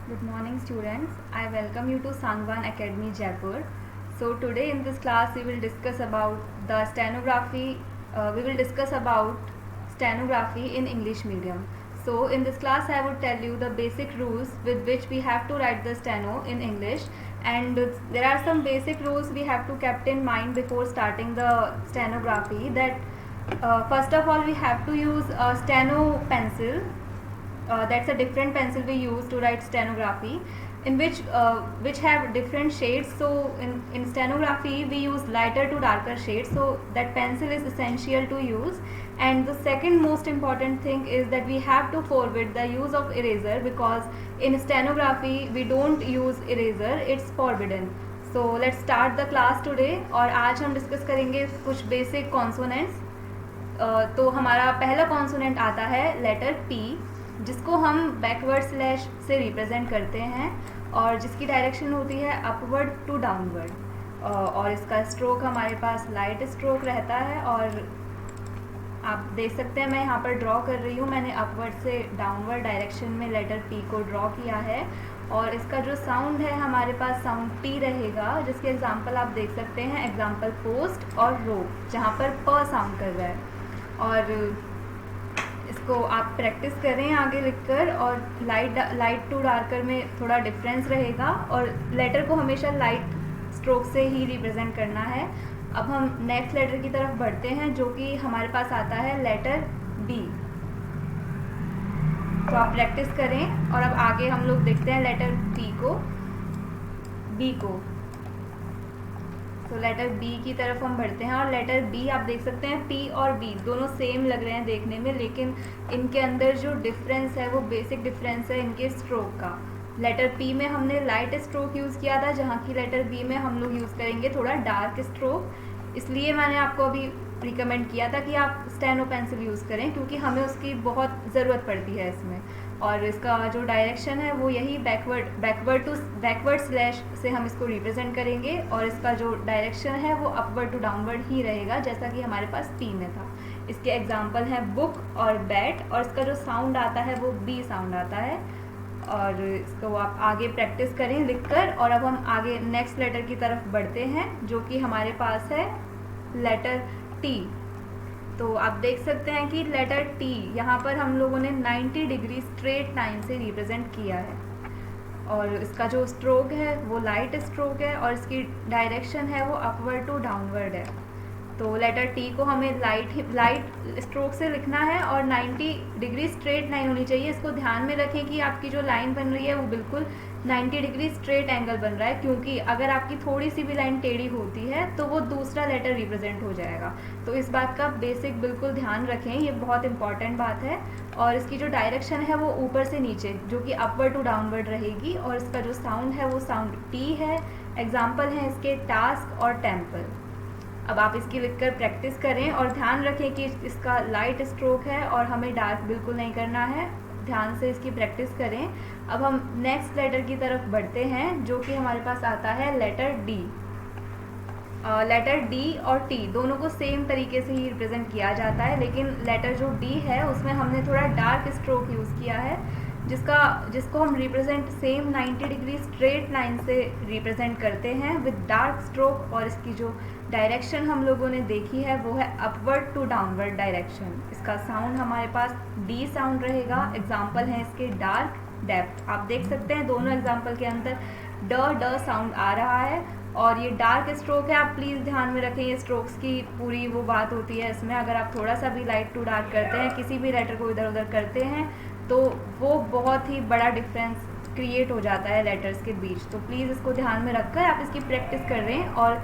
Good morning students. I welcome you to Sangwan Academy Jaipur. So today in this class we will discuss about the stenography. We will discuss about stenography in English medium. So in this class I would tell you the basic rules with which we have to write the steno in English, and there are some basic rules we have to keep in mind before starting the stenography. That first of all we have to use a steno pencil. That's a different pencil we use to write stenography, in which have different shades. So in stenography we use lighter to darker shades, so that pencil is essential to use. And the second most important thing is that we have to forward the use of eraser, because in stenography we don't use eraser, it's forbidden. So let's start the class today. और आज हम discuss करेंगे कुछ basic consonants. तो हमारा पहला consonant आता है लेटर पी, जिसको हम बैकवर्ड स्लैश से रिप्रेजेंट करते हैं और जिसकी डायरेक्शन होती है अपवर्ड टू डाउनवर्ड. और इसका स्ट्रोक हमारे पास लाइट स्ट्रोक रहता है. और आप देख सकते हैं मैं यहाँ पर ड्रॉ कर रही हूँ. मैंने अपवर्ड से डाउनवर्ड डायरेक्शन में लेटर पी को ड्रॉ किया है. और इसका जो साउंड है हमारे पास साउंड टी रहेगा, जिसके एग्जांपल आप देख सकते हैं. एग्जांपल पोस्ट और रो, जहाँ पर प साउंड कर रहा है. और इसको आप प्रैक्टिस करें आगे लिखकर. और लाइट टू डार्कर में थोड़ा डिफरेंस रहेगा, और लेटर को हमेशा लाइट स्ट्रोक से ही रिप्रेजेंट करना है. अब हम नेक्स्ट लेटर की तरफ बढ़ते हैं, जो कि हमारे पास आता है लेटर बी. तो आप प्रैक्टिस करें. और अब आगे हम लोग देखते हैं लेटर बी को. तो लेटर बी की तरफ हम बढ़ते हैं. और लेटर बी आप देख सकते हैं पी और बी दोनों सेम लग रहे हैं देखने में, लेकिन इनके अंदर जो डिफरेंस है वो बेसिक डिफरेंस है इनके स्ट्रोक का. लेटर पी में हमने लाइट स्ट्रोक यूज़ किया था, जहाँ की लेटर बी में हम लोग यूज़ करेंगे थोड़ा डार्क स्ट्रोक. इसलिए मैंने आपको अभी रिकमेंड किया था कि आप स्टेनो पेंसिल यूज़ करें, क्योंकि हमें उसकी बहुत ज़रूरत पड़ती है इसमें. और इसका जो डायरेक्शन है वो यही बैकवर्ड स्लैश से हम इसको रिप्रेजेंट करेंगे. और इसका जो डायरेक्शन है वो अपवर्ड टू डाउनवर्ड ही रहेगा, जैसा कि हमारे पास पी में था. इसके एग्जांपल हैं बुक और बैट. और इसका जो साउंड आता है वो बी साउंड आता है. और इसको आप आगे प्रैक्टिस करें लिखकर. और अब हम आगे नेक्स्ट लेटर की तरफ बढ़ते हैं, जो कि हमारे पास है लेटर टी. तो आप देख सकते हैं कि लेटर टी यहाँ पर हम लोगों ने 90 डिग्री स्ट्रेट लाइन से रिप्रेजेंट किया है. और इसका जो स्ट्रोक है वो लाइट स्ट्रोक है, और इसकी डायरेक्शन है वो अपवर्ड टू डाउनवर्ड है. तो लेटर टी को हमें लाइट स्ट्रोक से लिखना है, और 90 डिग्री स्ट्रेट लाइन होनी चाहिए. इसको ध्यान में रखें कि आपकी जो लाइन बन रही है वो बिल्कुल 90 डिग्री स्ट्रेट एंगल बन रहा है, क्योंकि अगर आपकी थोड़ी सी भी लाइन टेढ़ी होती है तो वो दूसरा लेटर रिप्रेजेंट हो जाएगा. तो इस बात का बेसिक बिल्कुल ध्यान रखें, ये बहुत इंपॉर्टेंट बात है. और इसकी जो डायरेक्शन है वो ऊपर से नीचे, जो कि अपवर्ड टू डाउनवर्ड रहेगी. और इसका जो साउंड है वो साउंड टी है. एग्जाम्पल हैं इसके टास्क और टेम्पल. अब आप इसकी लिखकर प्रैक्टिस करें, और ध्यान रखें कि इसका लाइट स्ट्रोक है और हमें डार्क बिल्कुल नहीं करना है. ध्यान से इसकी प्रैक्टिस करें. अब हम नेक्स्ट लेटर की तरफ बढ़ते हैं, जो कि हमारे पास आता है लेटर डी. लेटर डी और टी दोनों को सेम तरीके से ही रिप्रेजेंट किया जाता है, लेकिन लेटर जो डी है उसमें हमने थोड़ा डार्क स्ट्रोक यूज़ किया है, जिसको हम represent same 90 degree straight line से रिप्रेजेंट करते हैं विद डार्क स्ट्रोक. और इसकी जो डायरेक्शन हम लोगों ने देखी है वो है अपवर्ड टू डाउनवर्ड डायरेक्शन. इसका साउंड हमारे पास डी साउंड रहेगा. एग्जाम्पल हैं इसके डार्क, डेप्थ. आप देख सकते हैं दोनों एग्जाम्पल के अंदर ड साउंड आ रहा है. और ये डार्क स्ट्रोक है. आप प्लीज़ ध्यान में रखें, ये स्ट्रोक्स की पूरी वो बात होती है इसमें. अगर आप थोड़ा सा भी लाइट टू डार्क करते हैं, किसी भी लेटर को इधर उधर करते हैं, तो वो बहुत ही बड़ा डिफरेंस क्रिएट हो जाता है लेटर्स के बीच. तो प्लीज़ इसको ध्यान में रखकर आप इसकी प्रैक्टिस कर रहे हैं. और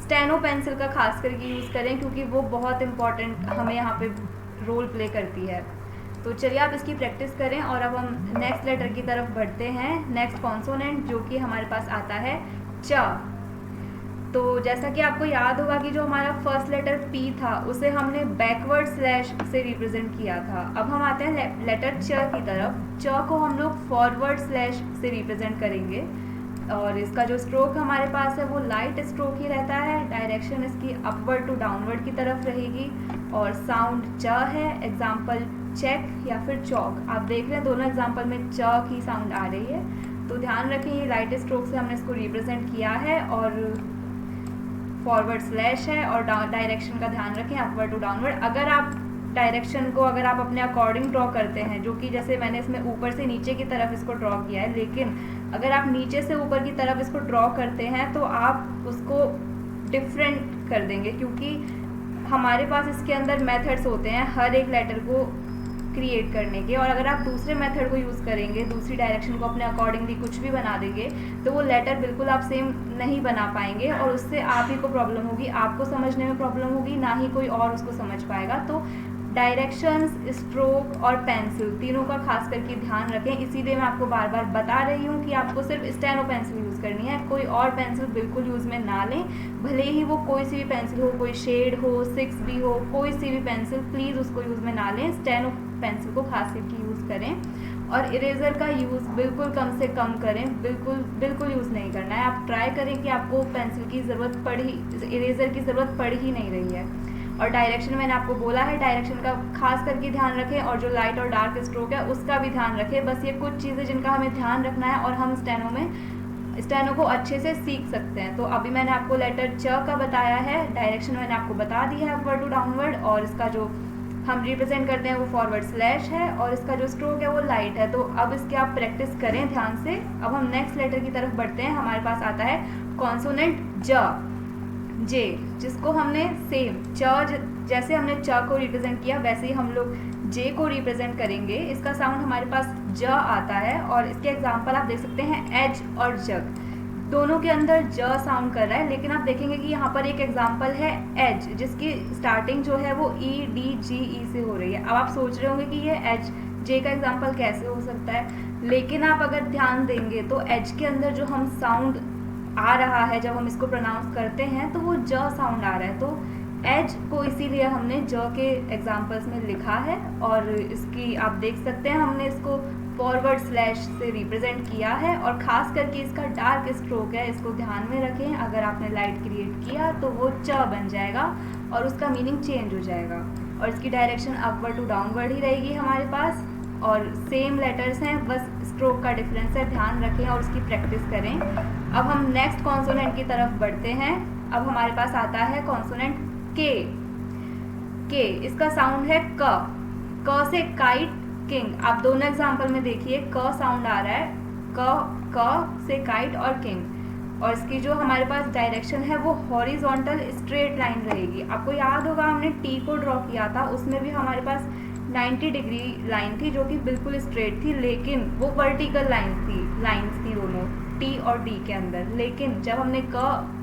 स्टेनो पेंसिल का खास करके यूज़ करें, क्योंकि वो बहुत इंपॉर्टेंट हमें यहाँ पे रोल प्ले करती है. तो चलिए आप इसकी प्रैक्टिस करें. और अब हम नेक्स्ट लेटर की तरफ बढ़ते हैं. नेक्स्ट कॉन्सोनेंट जो कि हमारे पास आता है च. तो जैसा कि आपको याद होगा कि जो हमारा फर्स्ट लेटर पी था उसे हमने बैकवर्ड स्लैश से रिप्रेजेंट किया था. अब हम आते हैं लेटर च की तरफ. च को हम लोग फॉरवर्ड स्लैश से रिप्रेजेंट करेंगे. और इसका जो स्ट्रोक हमारे पास है वो लाइट स्ट्रोक ही रहता है. डायरेक्शन इसकी अपवर्ड टू डाउनवर्ड की तरफ रहेगी. और साउंड च है. एग्जाम्पल चेक या फिर चौक. आप देख रहे हैं दोनों एग्जाम्पल में च की साउंड आ रही है. तो ध्यान रखें ये राइट स्ट्रोक से हमने इसको रिप्रेजेंट किया है और फॉरवर्ड स्लैश है और डायरेक्शन का ध्यान रखें अपवर्ड टू डाउनवर्ड। अगर आप डायरेक्शन को अगर आप अपने अकॉर्डिंग ड्रॉ करते हैं, जो कि जैसे मैंने इसमें ऊपर से नीचे की तरफ इसको ड्रॉ किया है, लेकिन अगर आप नीचे से ऊपर की तरफ इसको ड्रॉ करते हैं तो आप उसको डिफरेंट कर देंगे, क्योंकि हमारे पास इसके अंदर मेथड्स होते हैं हर एक लेटर को क्रिएट करने के, और अगर आप दूसरे मेथड को यूज़ करेंगे, दूसरी डायरेक्शन को अपने अकॉर्डिंगली कुछ भी बना देंगे, तो वो लेटर बिल्कुल आप सेम नहीं बना पाएंगे और उससे आप ही को प्रॉब्लम होगी, आपको समझने में प्रॉब्लम होगी, ना ही कोई और उसको समझ पाएगा। तो डायरेक्शंस, स्ट्रोक और पेंसिल तीनों का खास करके ध्यान रखें। इसीलिए मैं आपको बार बार बता रही हूँ कि आपको सिर्फ स्टेनो पेंसिल यूज़ करनी है, कोई और पेंसिल बिल्कुल यूज़ में ना लें, भले ही वो कोई सी भी पेंसिल हो, कोई शेड हो, 6B हो, कोई सी भी पेंसिल, प्लीज़ उसको यूज़ में ना लें, स्टेनो पेंसिल को खास करके यूज़ करें। और इरेज़र का यूज़ बिल्कुल कम से कम करें, बिल्कुल यूज़ नहीं करना है। आप ट्राई करें कि आपको पेंसिल की ज़रूरत इरेज़र की ज़रूरत पड़ ही नहीं रही है। और डायरेक्शन मैंने आपको बोला है, डायरेक्शन का खास करके ध्यान रखें, और जो लाइट और डार्क स्ट्रोक है उसका भी ध्यान रखें। बस ये कुछ चीज़ें जिनका हमें ध्यान रखना है और हम स्टेनो को अच्छे से सीख सकते हैं। तो अभी मैंने आपको लेटर च का बताया है, डायरेक्शन मैंने आपको बता दी है अपवर्ड टू डाउनवर्ड, और इसका जो हम रिप्रेजेंट करते हैं वो फॉरवर्ड स्लैश है, और इसका जो स्ट्रोक है वो लाइट है। तो अब इसके आप प्रैक्टिस करें ध्यान से। अब हम नेक्स्ट लेटर की तरफ बढ़ते हैं। हमारे पास आता है कॉन्सोनेंट जे, जिसको हमने सेम जैसे हमने च को रिप्रेजेंट किया वैसे ही हम लोग जे को रिप्रेजेंट करेंगे। इसका साउंड हमारे पास ज आता है, और इसके एग्जांपल आप देख सकते हैं एज और जग, दोनों के अंदर ज साउंड कर रहा है। लेकिन आप देखेंगे कि यहाँ पर एक एग्जांपल है एज, जिसकी स्टार्टिंग जो है वो EDGE से हो रही है। अब आप सोच रहे होंगे कि ये एज जे का एग्जांपल कैसे हो सकता है, लेकिन आप अगर ध्यान देंगे तो एज के अंदर जो हम साउंड आ रहा है, जब हम इसको प्रोनाउंस करते हैं तो वो ज साउंड आ रहा है। तो एज को इसीलिए हमने ज के एग्जांपल्स में लिखा है, और इसकी आप देख सकते हैं हमने इसको फॉरवर्ड स्लैश से रिप्रेजेंट किया है, और ख़ास करके इसका डार्क स्ट्रोक है, इसको ध्यान में रखें। अगर आपने लाइट क्रिएट किया तो वो च बन जाएगा और उसका मीनिंग चेंज हो जाएगा, और इसकी डायरेक्शन अपवर्ड टू डाउनवर्ड ही रहेगी हमारे पास, और सेम लेटर्स हैं, बस स्ट्रोक का डिफरेंस है, ध्यान रखें और उसकी प्रैक्टिस करें। अब हम नेक्स्ट कॉन्सोनेंट की तरफ बढ़ते हैं। अब हमारे पास आता है कॉन्सोनेंट के, इसका साउंड है क से काइट, किंग। आप दोनों एग्जांपल में देखिए क साउंड आ रहा है, क से काइट और किंग, और इसकी जो हमारे पास डायरेक्शन है वो हॉरिजॉन्टल स्ट्रेट लाइन रहेगी। आपको याद होगा हमने टी को ड्रॉ किया था, उसमें भी हमारे पास 90 डिग्री लाइन थी जो कि बिल्कुल स्ट्रेट थी, लेकिन वो वर्टिकल लाइंस थी दोनों टी और डी के अंदर। लेकिन जब हमने क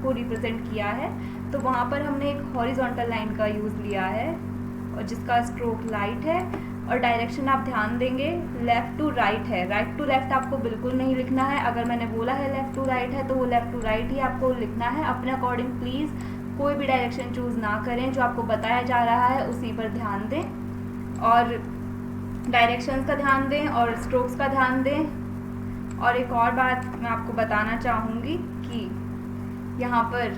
को रिप्रेजेंट किया है तो वहाँ पर हमने एक हॉरिजॉन्टल लाइन का यूज़ लिया है, और जिसका स्ट्रोक लाइट है, और डायरेक्शन आप ध्यान देंगे लेफ़्ट टू राइट है, राइट टू लेफ़्ट आपको बिल्कुल नहीं लिखना है। अगर मैंने बोला है लेफ़्ट टू राइट है तो वो लेफ़्ट टू राइट ही आपको लिखना है। अपने अकॉर्डिंग प्लीज़ कोई भी डायरेक्शन चूज़ ना करें, जो आपको बताया जा रहा है उसी पर ध्यान दें, और डायरेक्शंस का ध्यान दें और स्ट्रोक्स का ध्यान दें। और एक और बात मैं आपको बताना चाहूँगी कि यहाँ पर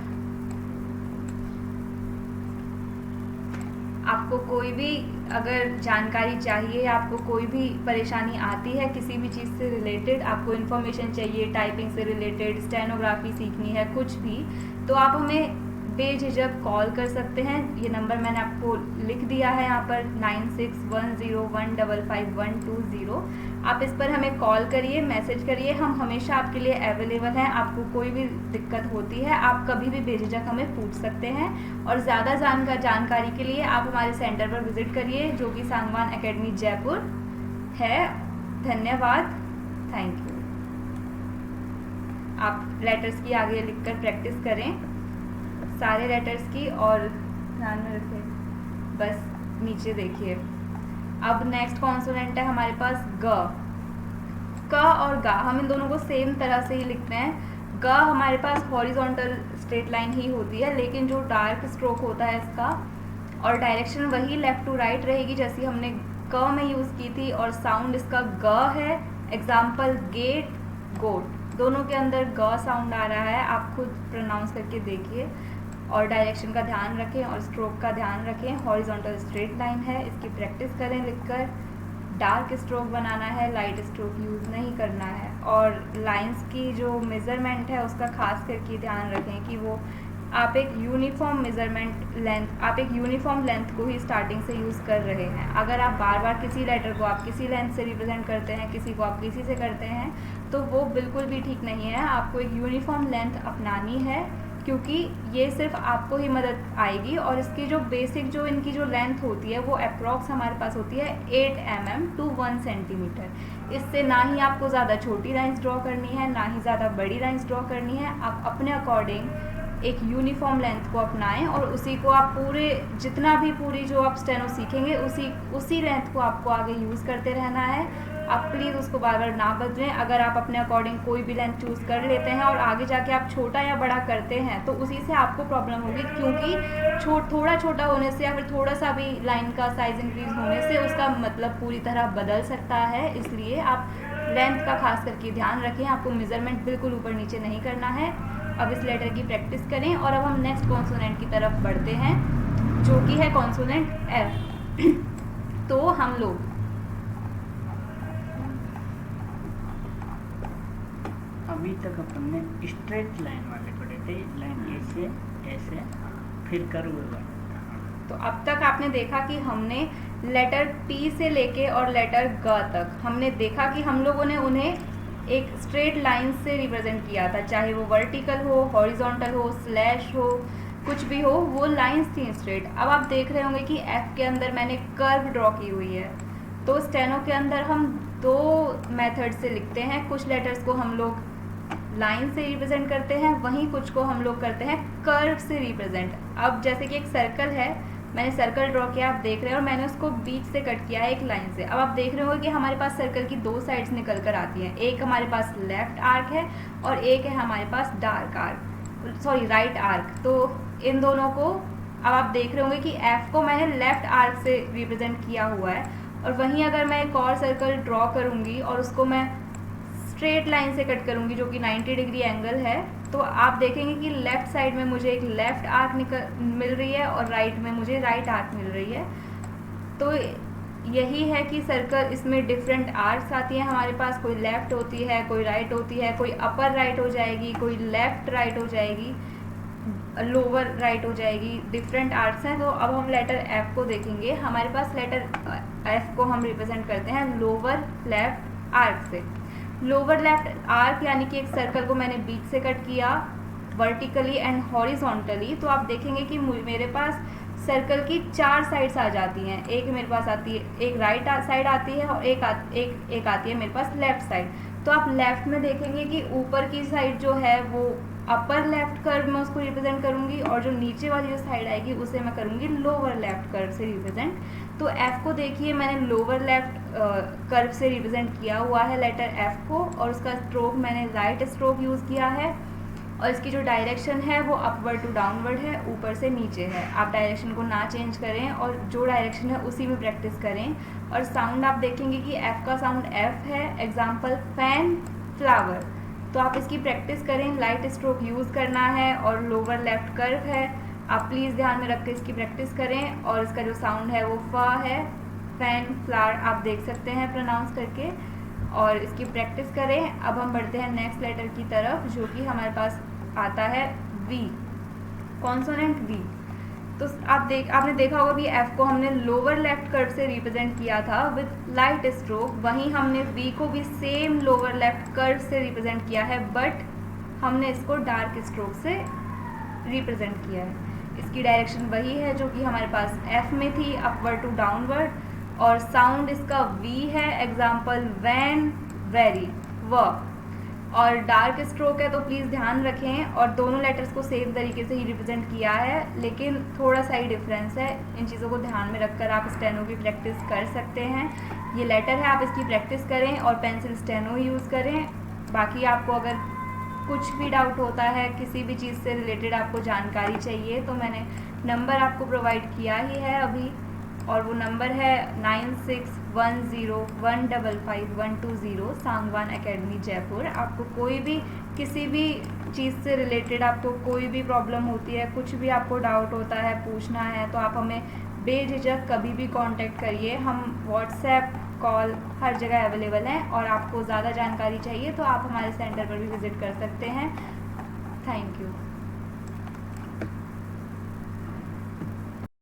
आपको कोई भी अगर जानकारी चाहिए, आपको कोई भी परेशानी आती है किसी भी चीज़ से रिलेटेड, आपको इन्फॉर्मेशन चाहिए, टाइपिंग से रिलेटेड, स्टेनोग्राफी सीखनी है, कुछ भी, तो आप हमें बेझिझक कॉल कर सकते हैं। ये नंबर मैंने आपको लिख दिया है यहाँ पर 9610155120। आप इस पर हमें कॉल करिए, मैसेज करिए, हम हमेशा आपके लिए अवेलेबल हैं। आपको कोई भी दिक्कत होती है आप कभी भी बेझिझक हमें पूछ सकते हैं। और ज़्यादा जानकारी के लिए आप हमारे सेंटर पर विज़िट करिए, जो कि सांगवान एकेडमी जयपुर है। धन्यवाद, थैंक यू। आप लेटर्स की आगे लिखकर प्रैक्टिस करें, सारे लेटर्स की, और ध्यान में रखें, बस नीचे देखिए। अब नेक्स्ट कॉन्सोनेंट है हमारे पास ग और गा। हम इन दोनों को सेम तरह से ही लिखते हैं। ग हमारे पास हॉरिजॉन्टल स्ट्रेट लाइन ही होती है, लेकिन जो डार्क स्ट्रोक होता है इसका, और डायरेक्शन वही लेफ़्ट टू राइट रहेगी जैसी हमने क में यूज़ की थी, और साउंड इसका ग है। एग्जाम्पल गेट, गोट, दोनों के अंदर ग साउंड आ रहा है, आप खुद प्रोनाउंस करके देखिए। और डायरेक्शन का ध्यान रखें और स्ट्रोक का ध्यान रखें। हॉरिजॉन्टल स्ट्रेट लाइन है, इसकी प्रैक्टिस करें लिखकर। डार्क स्ट्रोक बनाना है, लाइट स्ट्रोक यूज़ नहीं करना है। और लाइंस की जो मेज़रमेंट है उसका खास करके ध्यान रखें कि वो आप एक यूनिफॉर्म मेज़रमेंट लेंथ, आप एक यूनिफॉर्म लेंथ को ही स्टार्टिंग से यूज़ कर रहे हैं। अगर आप बार बार किसी लेटर को आप किसी लेंथ से रिप्रेजेंट करते हैं, किसी को आप किसी से करते हैं, तो वो बिल्कुल भी ठीक नहीं है। आपको एक यूनिफॉर्म लेंथ अपनानी है, क्योंकि ये सिर्फ आपको ही मदद आएगी। और इसकी जो बेसिक जो इनकी जो लेंथ होती है वो अप्रॉक्स हमारे पास होती है 8 mm टू 1 सेंटीमीटर। इससे ना ही आपको ज़्यादा छोटी लाइंस ड्रॉ करनी है, ना ही ज़्यादा बड़ी लाइंस ड्रॉ करनी है। आप अपने अकॉर्डिंग एक यूनिफॉर्म लेंथ को अपनाएं और उसी को आप पूरे जितना भी पूरी जो आप स्टेनो सीखेंगे उसी लेंथ को आपको आगे यूज़ करते रहना है। आप प्लीज़ उसको बार बार ना बदलें। अगर आप अपने अकॉर्डिंग कोई भी लेंथ चूज़ कर लेते हैं और आगे जाके आप छोटा या बड़ा करते हैं तो उसी से आपको प्रॉब्लम होगी, क्योंकि थोड़ा छोटा होने से या फिर थोड़ा सा भी लाइन का साइज़ इंक्रीज होने से उसका मतलब पूरी तरह बदल सकता है। इसलिए आप लेंथ का खास करके ध्यान रखें। आपको मेज़रमेंट बिल्कुल ऊपर नीचे नहीं करना है। अब इस लेटर की प्रैक्टिस करें और अब हम नेक्स्ट कॉन्सोनेंट की तरफ बढ़ते हैं, जो कि है कॉन्सोनेंट एफ। तो हम लोग अभी तक अपन ने स्ट्रेट लाइन वाले पढ़े थे, लाइन ऐसे ऐसे फिर कर्व वाला। तो अब तक आपने देखा कि हमने लेटर पी से लेके और लेटर ग तक हमने देखा कि हम लोगों ने उन्हें एक स्ट्रेट लाइन से रिप्रेजेंट किया था, चाहे वो वर्टिकल हो, हॉरिजॉन्टल हो, स्लैश हो, कुछ भी हो, वो लाइंस थी स्ट्रेट। अब आप देख रहे होंगे कि एफ के अंदर मैंने कर्व ड्रॉ की हुई है। तो स्टेनो के अंदर हम दो मेथड से लिखते हैं। कुछ लेटर्स को हम लोग लाइन से रिप्रेजेंट करते हैं, वहीं कुछ को हम लोग करते हैं कर्व से रिप्रेजेंट। अब जैसे कि एक सर्कल है, मैंने सर्कल ड्रॉ किया, आप देख रहे हैं, और मैंने उसको बीच से कट किया है एक लाइन से। अब आप देख रहे होंगे कि हमारे पास सर्कल की दो साइड्स निकल कर आती हैं। एक हमारे पास लेफ्ट आर्क है और एक है हमारे पास राइट आर्क। तो इन दोनों को अब आप देख रहे होंगे कि एफ को मैंने लेफ्ट आर्क से रिप्रेजेंट किया हुआ है, और वहीं अगर मैं एक और सर्कल ड्रॉ करूँगी और उसको मैं स्ट्रेट लाइन से कट करूँगी जो कि 90 डिग्री एंगल है, तो आप देखेंगे कि लेफ़्ट साइड में मुझे एक लेफ़्ट आर्क मिल रही है और राइट में मुझे राइट आर्क मिल रही है। तो यही है कि सर्कल, इसमें डिफरेंट आर्क्स आती हैं हमारे पास। कोई लेफ़्ट होती है, कोई राइट होती है, कोई अपर राइट हो जाएगी, कोई लेफ़्ट राइट हो जाएगी, लोअर राइट हो जाएगी, डिफरेंट आर्क्स हैं। तो अब हम लेटर एफ को देखेंगे। हमारे पास लेटर एफ को हम रिप्रेजेंट करते हैं लोअर लेफ्ट आर्क से। लोअर लेफ्ट आर्क यानी कि एक सर्कल को मैंने बीच से कट किया वर्टिकली एंड हॉरिजॉन्टली। तो आप देखेंगे कि मेरे पास सर्कल की 4 साइड्स आ जाती हैं। एक मेरे पास आती है, एक राइट साइड आती है और एक आती है मेरे पास लेफ्ट साइड। तो आप लेफ्ट में देखेंगे कि ऊपर की साइड जो है वो अपर लेफ्ट कर्व में उसको रिप्रेजेंट करूंगी, और जो नीचे वाली जो साइड आएगी उसे मैं करूंगी लोअर लेफ्ट कर्व से रिप्रेजेंट। तो एफ को देखिए, मैंने लोअर लेफ्ट कर्व से रिप्रेजेंट किया हुआ है लेटर एफ को, और उसका स्ट्रोक मैंने राइट स्ट्रोक यूज़ किया है, और इसकी जो डायरेक्शन है वो अपवर्ड टू डाउनवर्ड है, ऊपर से नीचे है। आप डायरेक्शन को ना चेंज करें और जो डायरेक्शन है उसी में प्रैक्टिस करें। और साउंड आप देखेंगे कि एफ का साउंड एफ है, एग्जाम्पल फैन, फ्लावर। तो आप इसकी प्रैक्टिस करें। लाइट स्ट्रोक यूज़ करना है और लोअर लेफ्ट कर्व है। आप प्लीज़ ध्यान में रख के इसकी प्रैक्टिस करें। और इसका जो साउंड है वो फ है, फैन, फ्लावर आप देख सकते हैं प्रोनाउंस करके, और इसकी प्रैक्टिस करें। अब हम बढ़ते हैं नेक्स्ट लेटर की तरफ, जो कि हमारे पास आता है वी, कॉन्सोनेंट वी। तो आपने देखा होगा कि एफ को हमने लोअर लेफ्ट कर्व से रिप्रेजेंट किया था विद लाइट स्ट्रोक, वहीं हमने वी को भी सेम लोअर लेफ्ट कर्व से रिप्रेजेंट किया है, बट हमने इसको डार्क स्ट्रोक से रिप्रेजेंट किया है। इसकी डायरेक्शन वही है जो कि हमारे पास एफ में थी, अपवर्ड टू डाउनवर्ड, और साउंड इसका वी है, एग्जाम्पल वैन, वेरी, व। और डार्क स्ट्रोक है, तो प्लीज़ ध्यान रखें। और दोनों लेटर्स को सेम तरीके से ही रिप्रेजेंट किया है, लेकिन थोड़ा सा ही डिफरेंस है। इन चीज़ों को ध्यान में रखकर आप स्टेनो की प्रैक्टिस कर सकते हैं। ये लेटर है, आप इसकी प्रैक्टिस करें और पेंसिल स्टेनो यूज़ करें। बाकी आपको अगर कुछ भी डाउट होता है, किसी भी चीज़ से रिलेटेड आपको जानकारी चाहिए, तो मैंने नंबर आपको प्रोवाइड किया ही है अभी, और वो नंबर है 9610155120, सांगवान एकेडमी जयपुर। आपको कोई भी किसी भी चीज़ से रिलेटेड आपको कोई भी प्रॉब्लम होती है, कुछ भी आपको डाउट होता है, पूछना है, तो आप हमें बेझिझक कभी भी कांटेक्ट करिए। हम व्हाट्सएप कॉल हर जगह अवेलेबल है। और आपको ज़्यादा जानकारी चाहिए तो आप हमारे सेंटर पर भी विज़िट कर सकते हैं। Thank you.